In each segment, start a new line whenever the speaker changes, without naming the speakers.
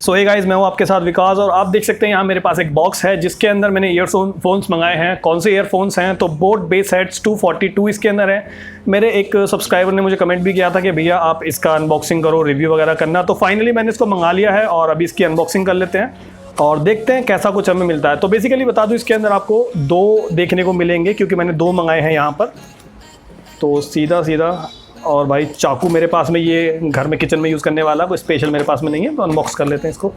सो hey guys, मैं हूं आपके साथ विकास और आप देख सकते हैं यहाँ मेरे पास एक बॉक्स है जिसके अंदर मैंने ईयरफोन्स मंगाए हैं। कौन से ईयरफोन्स हैं? तो बोट बेस हेड्स 242 इसके अंदर है। मेरे एक सब्सक्राइबर ने मुझे कमेंट भी किया था कि भैया आप इसका अनबॉक्सिंग करो, रिव्यू वगैरह करना। तो फाइनली मैंने इसको मंगा लिया है और अभी इसकी अनबॉक्सिंग कर लेते हैं और देखते हैं कैसा कुछ हमें मिलता है। तो बेसिकली बता दूं, इसके अंदर आपको दो देखने को मिलेंगे क्योंकि मैंने दो मंगाए हैं यहाँ पर। तो सीधा और भाई चाकू मेरे पास में, ये घर में किचन में यूज़ करने वाला, कोई स्पेशल मेरे पास में नहीं है। तो अनबॉक्स कर लेते हैं इसको।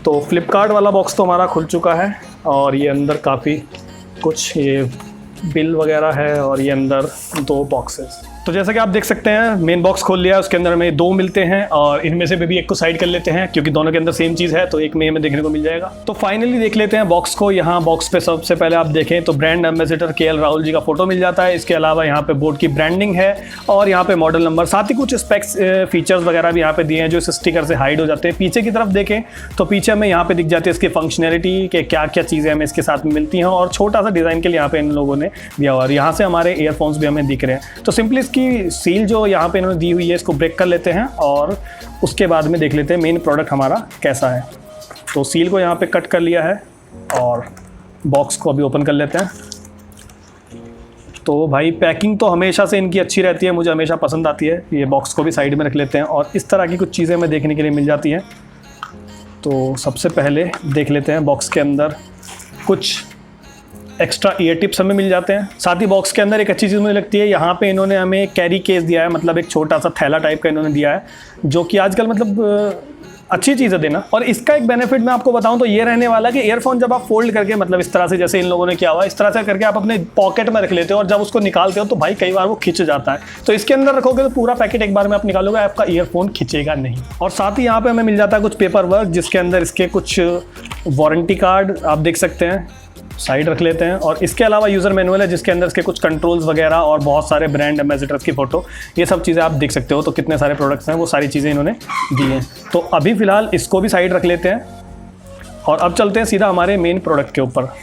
तो फ्लिपकार्ट वाला बॉक्स तो हमारा खुल चुका है और ये अंदर काफ़ी कुछ ये बिल वगैरह है और ये अंदर दो बॉक्सेस। तो जैसा कि आप देख सकते हैं मेन बॉक्स खोल लिया है, उसके अंदर हमें दो मिलते हैं और इनमें से भी एक को साइड कर लेते हैं क्योंकि दोनों के अंदर सेम चीज़ है, तो एक में हमें देखने को मिल जाएगा। तो फाइनली देख लेते हैं बॉक्स को। यहाँ बॉक्स पे सबसे पहले आप देखें तो brand ambassador KL Rahul ji का फोटो मिल जाता है। इसके अलावा यहाँ पे बोट की ब्रांडिंग है और यहाँ पे मॉडल नंबर, साथ ही कुछ स्पेक्स फीचर्स वगैरह भी यहाँ पे दिए हैं जो इस स्टिकर से हाइड हो जाते हैं। पीछे की तरफ देखें तो पीछे हमें यहाँ पे दिख जाती है इसकी फंक्शनैलिटी के क्या क्या चीज़ें हमें इसके साथ में मिलती हैं और छोटा सा डिज़ाइन के लिए यहाँ पे इन लोगों ने दिया हुआ है। यहाँ से हमारे ईयरफोन्स भी हमें दिख रहे हैं। तो सिंपली इसकी सील जो यहाँ पे इन्होंने दी हुई है इसको ब्रेक कर लेते हैं और उसके बाद में देख लेते हैं मेन प्रोडक्ट हमारा कैसा है। तो सील को यहाँ पे कट कर लिया है और बॉक्स को अभी ओपन कर लेते हैं। तो भाई पैकिंग तो हमेशा से इनकी अच्छी रहती है, मुझे हमेशा पसंद आती है। ये बॉक्स को भी साइड में रख लेते हैं और इस तरह की कुछ चीज़ें हमें देखने के लिए मिल जाती हैं। तो सबसे पहले देख लेते हैं बॉक्स के अंदर कुछ एक्स्ट्रा ईयर टिप्स हमें मिल जाते हैं। साथ ही बॉक्स के अंदर एक अच्छी चीज़ मुझे लगती है, यहाँ पे इन्होंने हमें कैरी केस दिया है, मतलब एक छोटा सा थैला टाइप का इन्होंने दिया है जो कि आजकल मतलब अच्छी चीज़ है देना। और इसका एक बेनिफिट मैं आपको बताऊं तो ये रहने वाला कि ईयरफोन जब आप फोल्ड करके, मतलब इस तरह से जैसे इन लोगों ने किया हुआ, इस तरह से करके आप अपने पॉकेट में रख लेते हो और जब उसको निकालते हो तो भाई कई बार वो खिंच जाता है। तो इसके अंदर रखोगे तो पूरा पैकेट एक बार में आप निकालोगे, आपका ईयरफोन खिंचेगा नहीं। और साथ ही यहाँ पे हमें मिल जाता है कुछ पेपर वर्क जिसके अंदर इसके कुछ वारंटी कार्ड आप देख सकते हैं, साइड रख लेते हैं। और इसके अलावा यूज़र मैनुअल है जिसके अंदर इसके कुछ कंट्रोल्स वगैरह और बहुत सारे ब्रांड एम्बेसडर्स की फ़ोटो, ये सब चीज़ें आप देख सकते हो। तो कितने सारे प्रोडक्ट्स हैं वो सारी चीज़ें इन्होंने दी हैं। तो अभी फ़िलहाल इसको भी साइड रख लेते हैं और अब चलते हैं सीधा हमारे मेन प्रोडक्ट के ऊपर।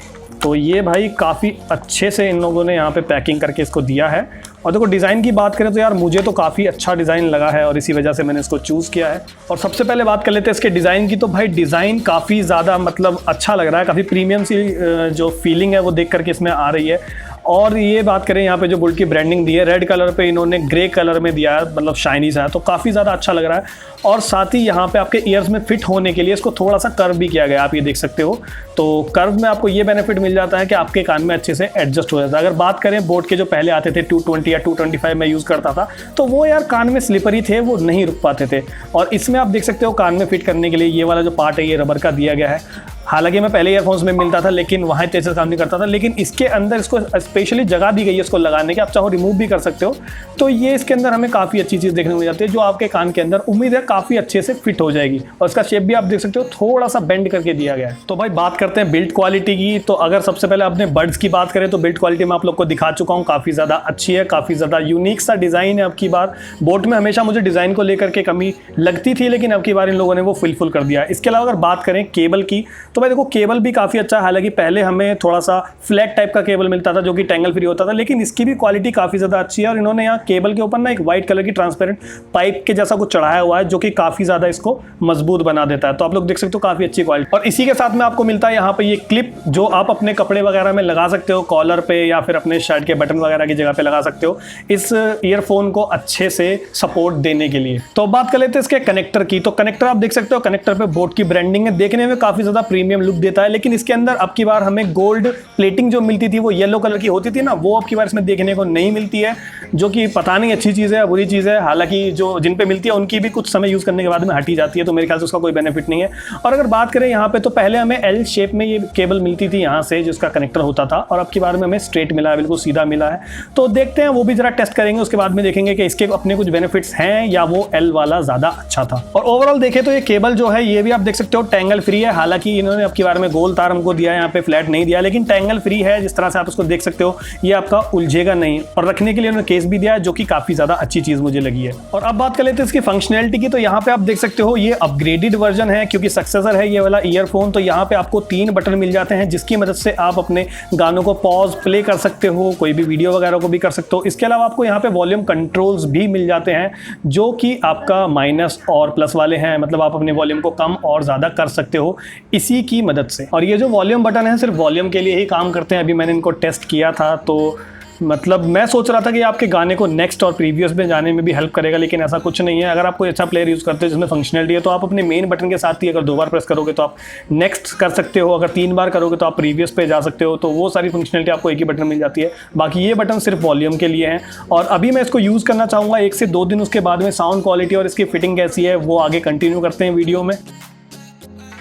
तो ये भाई काफ़ी अच्छे से इन लोगों ने यहाँ पे पैकिंग करके इसको दिया है। और देखो डिज़ाइन की बात करें तो यार मुझे तो काफ़ी अच्छा डिज़ाइन लगा है और इसी वजह से मैंने इसको चूज़ किया है। और सबसे पहले बात कर लेते हैं इसके डिज़ाइन की। तो भाई डिज़ाइन काफ़ी ज़्यादा मतलब अच्छा लग रहा है, काफ़ी प्रीमियम सी जो फीलिंग है वो देख करके इसमें आ रही है। और ये बात करें यहाँ पे जो बोट की ब्रांडिंग दी है, रेड कलर पे इन्होंने ग्रे कलर में दिया है, मतलब शाइनी सा है, तो काफ़ी ज़्यादा अच्छा लग रहा है। और साथ ही यहाँ पे आपके ईयर्स में फिट होने के लिए इसको थोड़ा सा कर्व भी किया गया, आप ये देख सकते हो। तो कर्व में आपको ये बेनिफिट मिल जाता है कि आपके कान में अच्छे से एडजस्ट हो जाता है। अगर बात करें बोट के जो पहले आते थे 220 या 225 में यूज़ करता था, तो वो यार कान में स्लिपरी थे, वो नहीं रुक पाते थे। और इसमें आप देख सकते हो कान में फिट करने के लिए ये वाला जो पार्ट है ये रबर का दिया गया है। हालांकि मैं पहले ईयरफोन्स में मिलता था लेकिन वहाँ तेज से काम नहीं करता था, लेकिन इसके अंदर इसको स्पेशली जगह दी गई है इसको लगाने के, आप चाहो रिमूव भी कर सकते हो। तो ये इसके अंदर हमें काफ़ी अच्छी चीज़ देखने को मिल जाती है जो आपके कान के अंदर उम्मीद है काफ़ी अच्छे से फिट हो जाएगी। और इसका शेप भी आप देख सकते हो थोड़ा सा बेंड करके दिया गया है। तो भाई बात करते हैं बिल्ड क्वालिटी की। तो अगर सबसे पहले अपने बड्स की बात करें तो बिल्ड क्वालिटी मैं आप लोग को दिखा चुका हूँ, काफ़ी ज़्यादा अच्छी है, काफ़ी ज़्यादा यूनिक सा डिज़ाइन है। अब की बार बोट में हमेशा मुझे डिज़ाइन को लेकर के कमी लगती थी, लेकिन अब की बार इन लोगों ने वो फुल कर दिया। इसके अलावा अगर बात करें केबल की तो भाई देखो केबल भी काफ़ी अच्छा है। हालांकि पहले हमें थोड़ा सा फ्लैट टाइप का केबल मिलता था जो कि टेंगल फ्री होता था, लेकिन इसकी भी क्वालिटी काफ़ी ज़्यादा अच्छी है। और इन्होंने यहाँ केबल के ऊपर ना एक वाइट कलर की ट्रांसपेरेंट पाइप के जैसा कुछ चढ़ाया हुआ है जो कि काफ़ी ज़्यादा इसको मजबूत बना देता है। तो आप लोग देख सकते हो काफ़ी अच्छी क्वालिटी। और इसी के साथ में आपको मिलता है यहाँ पे ये क्लिप जो आप अपने कपड़े वगैरह में लगा सकते हो, कॉलर पे या फिर अपने शर्ट के बटन वगैरह की जगह पे लगा सकते हो इस ईयरफोन को अच्छे से सपोर्ट देने के लिए। तो बात कर लेते हैं इसके कनेक्टर की। तो कनेक्टर आप देख सकते हो, कनेक्टर पे बोट की ब्रांडिंग है, देखने में काफ़ी ज़्यादा प्रीमियम लुक देता है। लेकिन इसके अंदर अब की बार हमें गोल्ड प्लेटिंग जो मिलती थी वो येलो कलर की होती थी ना, वो अब की बार इसमें देखने को नहीं मिलती है, जो कि पता नहीं अच्छी चीज़ है बुरी चीज़ है। हालांकि जो जिन पे मिलती है उनकी भी कुछ समय यूज़ करने के बाद में हटी जाती है, तो मेरे ख्याल से उसका कोई बेनिफिट नहीं है। और अगर बात करें यहाँ पे तो पहले हमें एल शेप में ये केबल मिलती थी यहाँ से जिसका कनेक्टर होता था, और अब की बार में हमें स्ट्रेट मिला है, बिल्कुल सीधा मिला है। तो देखते हैं, वो भी जरा टेस्ट करेंगे, उसके बाद में देखेंगे कि इसके अपने कुछ बेनिफिट्स हैं या वो एल वाला ज़्यादा अच्छा था। और ओवरऑल देखें तो ये केबल जो है ये भी आप देख सकते हो टेंगल फ्री है। हालांकि इन्होंने अब की बार में गोल तार हमको दिया है, यहाँ पे फ्लैट नहीं दिया, लेकिन टैंगल फ्री है। जिस तरह से आप इसको देख सकते हो ये आपका उलझेगा नहीं, और रखने के लिए उन्होंने केस भी दिया है जो कि काफ़ी ज़्यादा अच्छी चीज़ मुझे लगी है। और अब बात कर लेते हैं इसकी फंक्शनैलिटी की। तो यहाँ पे आप देख सकते हो ये अपग्रेडेड वर्जन है, क्योंकि सक्सेसर है ये वाला ईयरफोन। तो यहाँ पे आपको 3 बटन मिल जाते हैं जिसकी मदद से आप अपने गानों को पॉज प्ले कर सकते हो, कोई भी वीडियो वगैरह को भी कर सकते हो। इसके अलावा आपको यहाँ पे वॉल्यूम कंट्रोल्स भी मिल जाते हैं जो कि आपका माइनस और प्लस वाले हैं, मतलब आप अपने वॉल्यूम को कम और ज़्यादा कर सकते हो इसी की मदद से। और ये जो वॉल्यूम बटन है सिर्फ वॉल्यूम के लिए ही काम करते हैं। अभी मैंने इनको टेस्ट किया था, तो मतलब मैं सोच रहा था कि आपके गाने को नेक्स्ट और प्रीवियस में जाने में भी हेल्प करेगा, लेकिन ऐसा कुछ नहीं है। अगर आप कोई अच्छा प्लेयर यूज़ करते हो जिसमें फंक्शनलिटी है तो आप अपने मेन बटन के साथ ही अगर 2 बार प्रेस करोगे तो आप नेक्स्ट कर सकते हो, अगर 3 बार करोगे तो आप प्रीवियस पे जा सकते हो। तो वो सारी फंक्शनलिटी आपको एक ही बटन मिल जाती है। बाकी ये बटन सिर्फ वॉल्यूम के लिए हैं। और अभी मैं इसको यूज़ करना चाहूँगा 1 से 2 दिन, उसके बाद में साउंड क्वालिटी और इसकी फिटिंग कैसी है वो आगे कंटिन्यू करते हैं वीडियो में।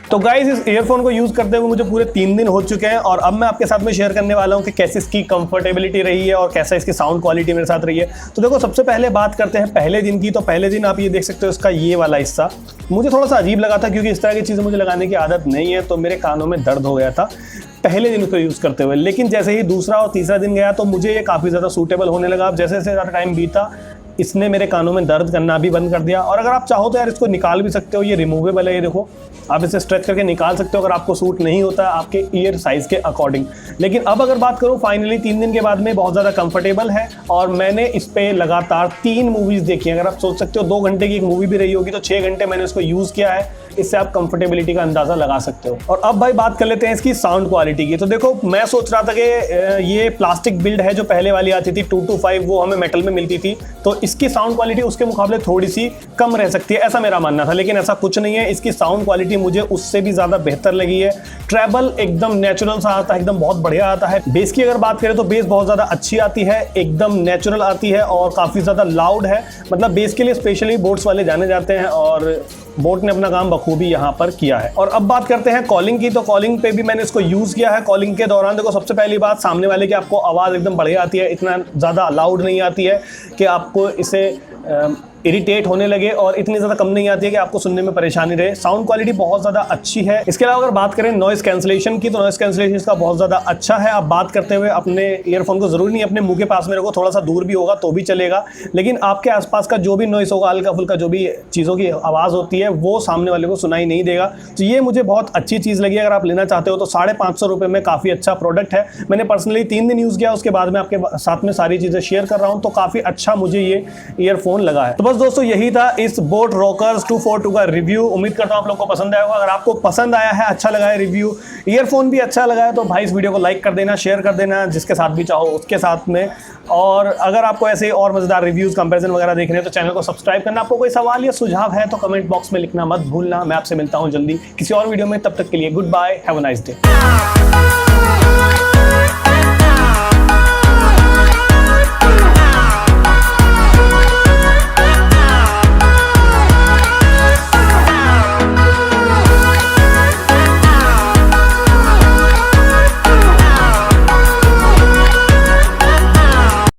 तो गाइस इस ईयरफोन को यूज़ करते हुए मुझे पूरे 3 दिन हो चुके हैं, और अब मैं आपके साथ में शेयर करने वाला हूँ कि कैसे इसकी कंफर्टेबिलिटी रही है और कैसा इसकी साउंड क्वालिटी मेरे साथ रही है। तो देखो, सबसे पहले बात करते हैं पहले दिन की। तो पहले दिन आप ये देख सकते हो इसका ये वाला हिस्सा मुझे थोड़ा सा अजीब लगा था, क्योंकि इस तरह की चीज़ें मुझे लगाने की आदत नहीं है, तो मेरे कानों में दर्द हो गया था पहले दिन उसको यूज़ करते हुए। लेकिन जैसे ही दूसरा और तीसरा दिन गया तो मुझे ये काफ़ी ज़्यादा सूटेबल होने लगा। अब जैसे जैसे ज़्यादा टाइम बीता इसने मेरे कानों में दर्द करना भी बंद कर दिया। और अगर आप चाहो तो यार इसको निकाल भी सकते हो, ये रिमूवेबल है, ये देखो आप इसे स्ट्रेच करके निकाल सकते हो अगर आपको सूट नहीं होता है आपके ईयर साइज़ के अकॉर्डिंग। लेकिन अब अगर बात करूँ फाइनली 3 दिन के बाद में बहुत ज़्यादा कंफर्टेबल है, और मैंने इस पर लगातार 3 मूवीज़ देखी हैं। अगर आप सोच सकते हो 2 घंटे की एक मूवी भी रही होगी तो 6 घंटे मैंने इसको यूज़ किया है। इससे आप कंफर्टेबिलिटी का अंदाज़ा लगा सकते हो। और अब भाई बात कर लेते हैं इसकी साउंड क्वालिटी की। तो देखो, मैं सोच रहा था कि ये प्लास्टिक बिल्ड है जो पहले वाली आती थी 225, वो हमें मेटल में मिलती थी, तो इसकी साउंड क्वालिटी उसके मुकाबले थोड़ी सी कम रह सकती है, ऐसा मेरा मानना था। लेकिन ऐसा कुछ नहीं है, इसकी साउंड क्वालिटी मुझे उससे भी ज़्यादा बेहतर लगी है। ट्रैबल एकदम नेचुरल सा आता है, एकदम बहुत बढ़िया आता है। बेस की अगर बात करें तो बेस बहुत ज़्यादा अच्छी आती है, एकदम नेचुरल आती है और काफ़ी ज़्यादा लाउड है। मतलब बेस के लिए स्पेशली बोट्स वाले जाने जाते हैं, और बोट ने अपना काम बखूबी यहाँ पर किया है। और अब बात करते हैं कॉलिंग की। तो कॉलिंग पे भी मैंने इसको यूज़ किया है। कॉलिंग के दौरान देखो, सबसे पहली बात सामने वाले की आपको आवाज़ एकदम बढ़िया आती है, इतना ज़्यादा लाउड नहीं आती है कि आपको इसे इरिटेट होने लगे, और इतनी ज़्यादा कम नहीं आती है कि आपको सुनने में परेशानी रहे। साउंड क्वालिटी बहुत ज़्यादा अच्छी है। इसके अलावा अगर बात करें नॉइज़ कैंसलेशन की, तो नॉइज़ कैंसलेशन इसका बहुत ज़्यादा अच्छा है। आप बात करते हुए अपने ईयरफोन को ज़रूरी नहीं अपने मुंह के पास में रखो, थोड़ा सा दूर भी होगा तो भी चलेगा, लेकिन आपके आसपास का जो भी नॉइज़ होगा, हल्का फुल्का जो भी चीज़ों की आवाज़ होती है वो सामने वाले को सुनाई नहीं देगा। तो ये मुझे बहुत अच्छी चीज़ लगी। अगर आप लेना चाहते हो तो 550 रुपये में काफ़ी अच्छा प्रोडक्ट है। मैंने पर्सनली 3 दिन यूज़ किया, उसके बाद मैं आपके साथ में सारी चीज़ें शेयर कर रहा हूँ, तो काफ़ी अच्छा मुझे ये ईयरफोन लगा है। तो बस दोस्तों, यही था इस बोट रॉकर्स 242 का रिव्यू। उम्मीद करता हूं आप लोगों को पसंद आया होगा। अगर आपको पसंद आया है, अच्छा लगा है रिव्यू, ईयरफोन भी अच्छा लगा है, तो भाई इस वीडियो को लाइक कर देना, शेयर कर देना जिसके साथ भी चाहो उसके साथ में। और अगर आपको ऐसे और मजेदार रिव्यूज, कंपैरिजन वगैरह देखने हैं तो चैनल को सब्सक्राइब करना। आपको कोई सवाल या सुझाव है तो कमेंट बॉक्स में लिखना मत भूलना। मैं आपसे मिलता हूं जल्दी किसी और वीडियो में, तब तक के लिए good bye, have a nice day.